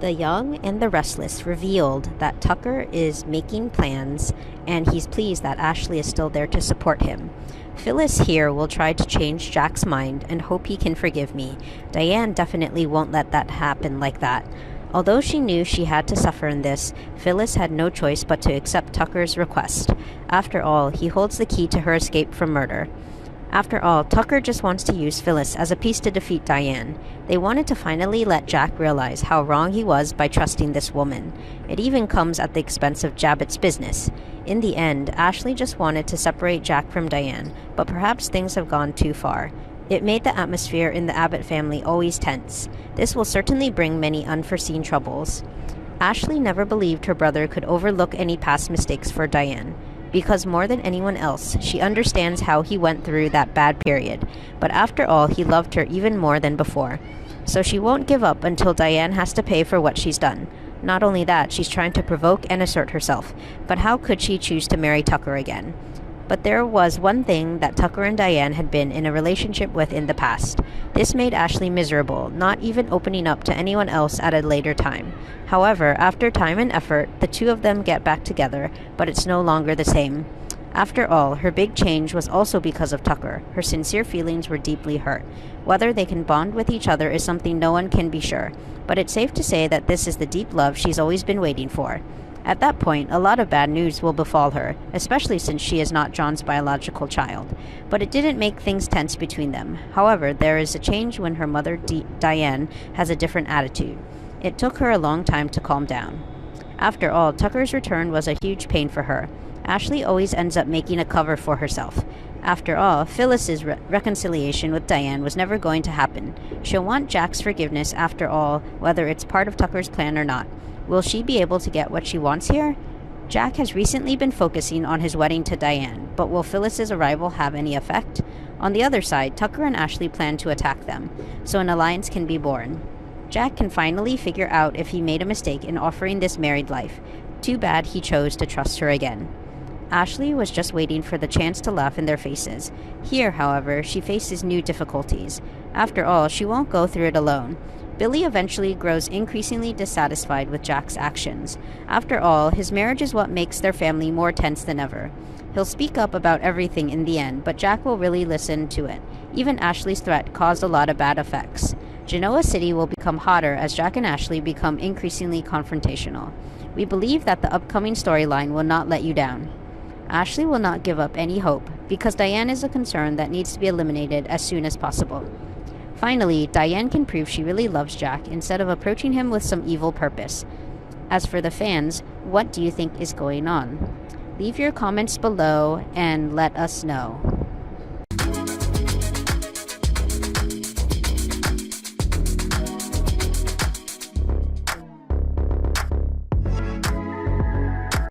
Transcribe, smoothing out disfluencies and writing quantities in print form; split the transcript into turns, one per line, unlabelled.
The Young and the Restless revealed that Tucker is making plans and he's pleased that Ashley is still there to support him. Phyllis here will try to change Jack's mind and hope he can forgive me. Diane definitely won't let that happen like that. Although she knew she had to suffer in this, Phyllis had no choice but to accept Tucker's request. After all, he holds the key to her escape from murder. After all, Tucker just wants to use Phyllis as a piece to defeat Diane. They wanted to finally let Jack realize how wrong he was by trusting this woman. It even comes at the expense of Jabbett's business. In the end, Ashley just wanted to separate Jack from Diane, but perhaps things have gone too far. It made the atmosphere in the Abbott family always tense. This will certainly bring many unforeseen troubles. Ashley never believed her brother could overlook any past mistakes for Diane, because more than anyone else, she understands how he went through that bad period. But after all, he loved her even more than before. So she won't give up until Diane has to pay for what she's done. Not only that, she's trying to provoke and assert herself. But how could she choose to marry Tucker again? But there was one thing that Tucker and Diane had been in a relationship with in the past. This made Ashley miserable, not even opening up to anyone else at a later time. However, after time and effort, the two of them get back together, but it's no longer the same. After all, her big change was also because of Tucker. Her sincere feelings were deeply hurt. Whether they can bond with each other is something no one can be sure, but it's safe to say that this is the deep love she's always been waiting for. At that point, a lot of bad news will befall her, especially since she is not John's biological child. But it didn't make things tense between them. However, there is a change when her mother, Diane, has a different attitude. It took her a long time to calm down. After all, Tucker's return was a huge pain for her. Ashley always ends up making a cover for herself. After all, Phyllis's reconciliation with Diane was never going to happen. She'll want Jack's forgiveness after all, whether it's part of Tucker's plan or not. Will she be able to get what she wants here? Jack has recently been focusing on his wedding to Diane, but will Phyllis's arrival have any effect? On the other side, Tucker and Ashley plan to attack them, so an alliance can be born. Jack can finally figure out if he made a mistake in offering this married life. Too bad he chose to trust her again. Ashley was just waiting for the chance to laugh in their faces. Here, however, she faces new difficulties. After all, she won't go through it alone. Billy eventually grows increasingly dissatisfied with Jack's actions. After all, his marriage is what makes their family more tense than ever. He'll speak up about everything in the end, but Jack will really listen to it. Even Ashley's threat caused a lot of bad effects. Genoa City will become hotter as Jack and Ashley become increasingly confrontational. We believe that the upcoming storyline will not let you down. Ashley will not give up any hope, because Diane is a concern that needs to be eliminated as soon as possible. Finally, Diane can prove she really loves Jack instead of approaching him with some evil purpose. As for the fans, what do you think is going on? Leave your comments below and let us know.